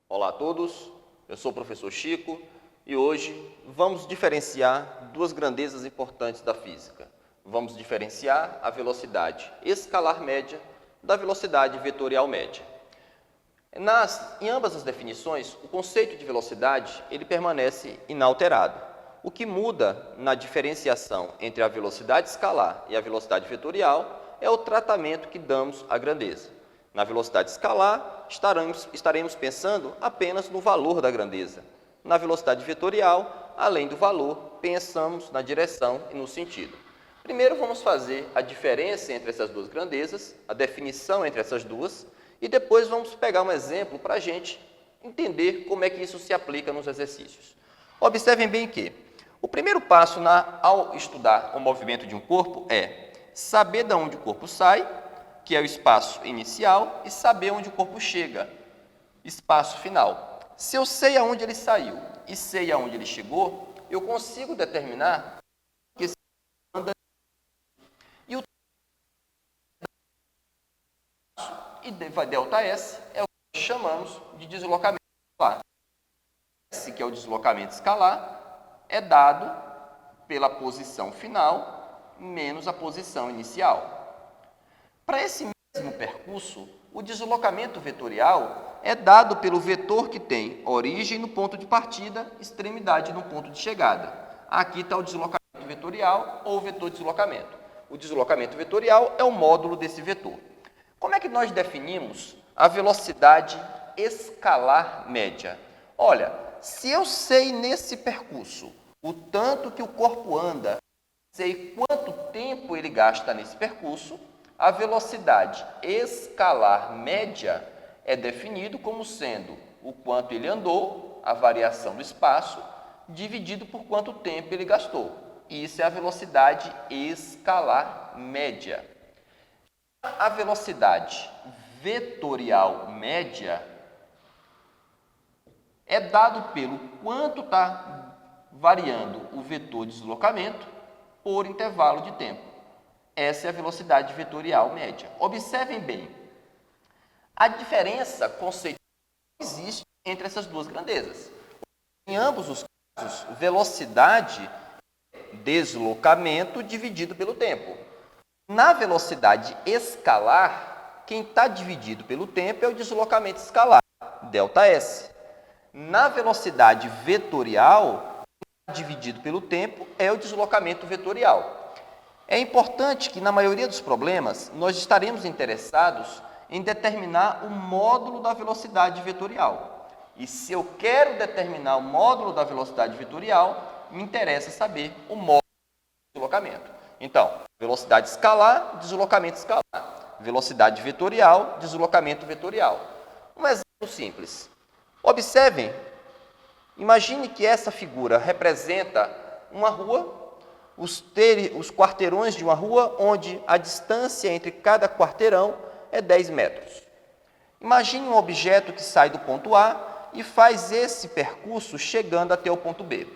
Olá a todos, eu sou o professor Chico e hoje vamos diferenciar duas grandezas importantes da física. Vamos diferenciar a velocidade escalar média da velocidade vetorial média. Em ambas as definições, o conceito de velocidade ele permanece inalterado. O que muda na diferenciação entre a velocidade escalar e a velocidade vetorial é o tratamento que damos à grandeza. Na velocidade escalar, estaremos pensando apenas no valor da grandeza. Na velocidade vetorial, além do valor, pensamos na direção e no sentido. Primeiro vamos fazer a diferença entre essas duas grandezas, a definição entre essas duas, e depois vamos pegar um exemplo para a gente entender como é que isso se aplica nos exercícios. Observem bem que o primeiro passo ao estudar o movimento de um corpo é saber de onde o corpo sai, que é o espaço inicial, e saber onde o corpo chega, espaço final. Se eu sei aonde ele saiu e sei aonde ele chegou, eu consigo determinar que esse anda e o ΔS é o que chamamos de deslocamento escalar. S, que é o deslocamento escalar, é dado pela posição final menos a posição inicial. Para esse mesmo percurso, o deslocamento vetorial é dado pelo vetor que tem origem no ponto de partida, extremidade no ponto de chegada. Aqui está o deslocamento vetorial ou vetor de deslocamento. O deslocamento vetorial é o módulo desse vetor. Como é que nós definimos a velocidade escalar média? Olha, se eu sei nesse percurso o tanto que o corpo anda, sei quanto tempo ele gasta nesse percurso, a velocidade escalar média é definido como sendo o quanto ele andou, a variação do espaço, dividido por quanto tempo ele gastou. Isso é a velocidade escalar média. A velocidade vetorial média é dado pelo quanto está variando o vetor de deslocamento por intervalo de tempo. Essa é a velocidade vetorial média. Observem bem, a diferença conceitual existe entre essas duas grandezas. Em ambos os casos, velocidade é deslocamento dividido pelo tempo. Na velocidade escalar, quem está dividido pelo tempo é o deslocamento escalar, ΔS. Na velocidade vetorial, dividido pelo tempo é o deslocamento vetorial. É importante que, na maioria dos problemas, nós estaremos interessados em determinar o módulo da velocidade vetorial. E se eu quero determinar o módulo da velocidade vetorial, me interessa saber o módulo do deslocamento. Então, velocidade escalar, deslocamento escalar. Velocidade vetorial, deslocamento vetorial. Um exemplo simples. Observem, imagine que essa figura representa uma rua, os quarteirões de uma rua, onde a distância entre cada quarteirão é 10 metros. Imagine um objeto que sai do ponto A e faz esse percurso chegando até o ponto B.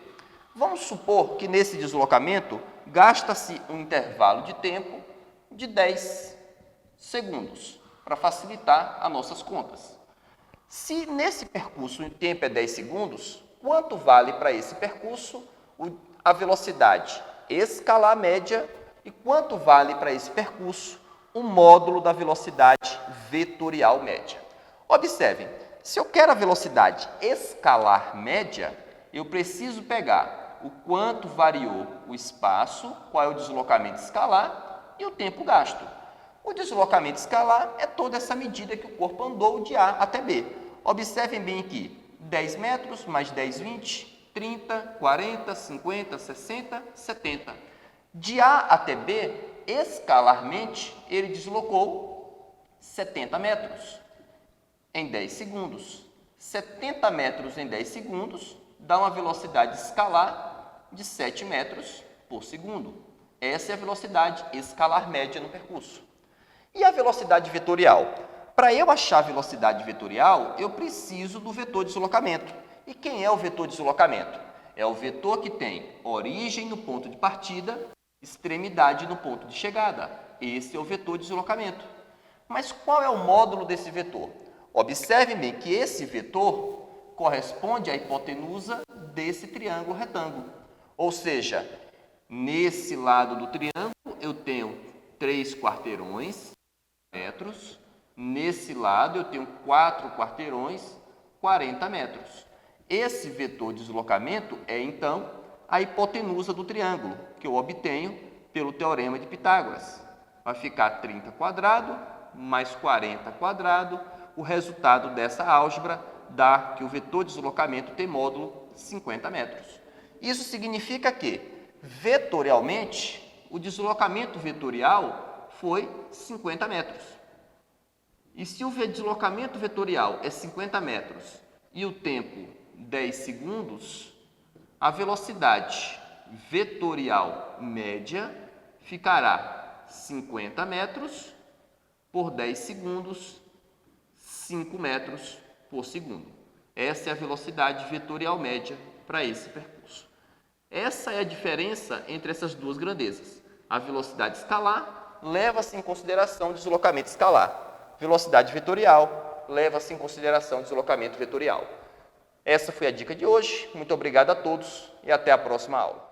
Vamos supor que nesse deslocamento gasta-se um intervalo de tempo de 10 segundos, para facilitar as nossas contas. Se nesse percurso o tempo é 10 segundos, quanto vale para esse percurso a velocidade escalar média e quanto vale para esse percurso o módulo da velocidade vetorial média? Observem, se eu quero a velocidade escalar média, eu preciso pegar o quanto variou o espaço, qual é o deslocamento escalar e o tempo gasto. O deslocamento escalar é toda essa medida que o corpo andou de A até B. Observem bem aqui, 10 metros mais 10, 20, 30, 40, 50, 60, 70. De A até B, escalarmente, ele deslocou 70 metros em 10 segundos. 70 metros em 10 segundos dá uma velocidade escalar de 7 metros por segundo. Essa é a velocidade escalar média no percurso. E a velocidade vetorial? Para eu achar a velocidade vetorial, eu preciso do vetor de deslocamento. E quem é o vetor de deslocamento? É o vetor que tem origem no ponto de partida, extremidade no ponto de chegada. Esse é o vetor de deslocamento. Mas qual é o módulo desse vetor? Observem bem que esse vetor corresponde à hipotenusa desse triângulo retângulo. Ou seja, nesse lado do triângulo eu tenho 3 quarteirões, metros. Nesse lado eu tenho 4 quarteirões, 40 metros. Esse vetor de deslocamento é, então, a hipotenusa do triângulo, que eu obtenho pelo teorema de Pitágoras. Vai ficar 30 quadrado mais 40 quadrado. O resultado dessa álgebra dá que o vetor de deslocamento tem módulo 50 metros. Isso significa que, vetorialmente, o deslocamento vetorial foi 50 metros. E se o deslocamento vetorial é 50 metros e o tempo 10 segundos, a velocidade vetorial média ficará 50 metros por 10 segundos, 5 metros por segundo. Essa é a velocidade vetorial média para esse percurso. Essa é a diferença entre essas duas grandezas. A velocidade escalar leva-se em consideração o deslocamento escalar. Velocidade vetorial leva-se em consideração o deslocamento vetorial. Essa foi a dica de hoje. Muito obrigado a todos e até a próxima aula.